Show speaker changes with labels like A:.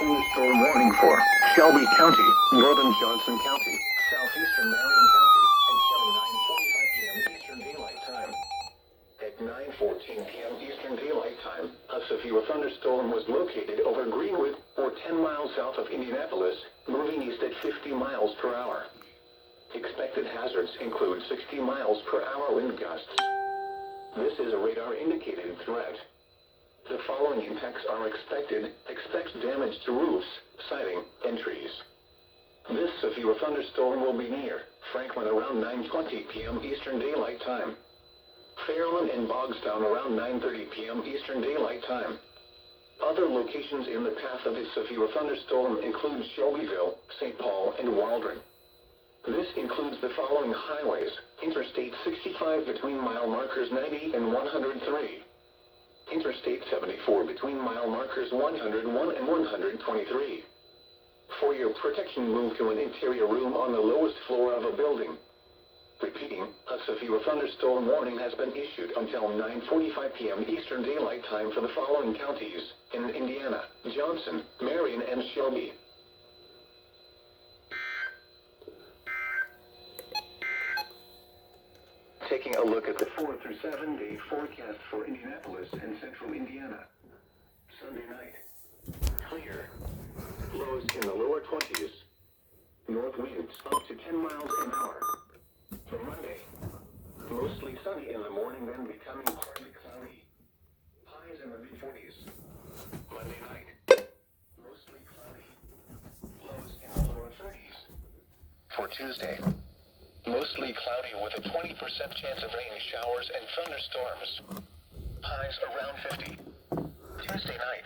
A: thunderstorm warning for Shelby County, northern Johnson County, southeastern Marion County, until 9:45 p.m. Eastern Daylight Time. At 9:14 p.m. Eastern Daylight Time, a severe thunderstorm was located over Greenwood, or 10 miles south of Indianapolis, moving east at 50 miles per hour. Expected hazards include 60 miles per hour wind gusts. This is a radar-indicated threat. The following impacts are expected. Expect damage to roofs, siding, and trees. This severe thunderstorm will be near Franklin around 9:20 p.m. Eastern Daylight Time. Fairlawn and Bogstown around 9:30 p.m. Eastern Daylight Time. Other locations in the path of this severe thunderstorm include Shelbyville, St. Paul, and Waldron. This includes the following highways: Interstate 65 between mile markers 90 and 103. Interstate 74 between mile markers 101 and 123. For your protection, move to an interior room on the lowest floor of a building. Repeating, a severe thunderstorm warning has been issued until 9:45 p.m. Eastern Daylight Time for the following counties in Indiana: Johnson, Marion, and Shelby. Taking a look at the 4 through 7 day forecast for Indianapolis and central Indiana. Sunday night, clear. Lows in the lower 20s. North winds up to 10 miles an hour. For Monday, mostly sunny in the morning, then becoming partly cloudy. Highs in the mid-40s. Monday night, mostly cloudy. Lows in the lower 30s. For Tuesday, mostly cloudy with a 20% chance of rain showers and thunderstorms. Highs around 50. Tuesday night,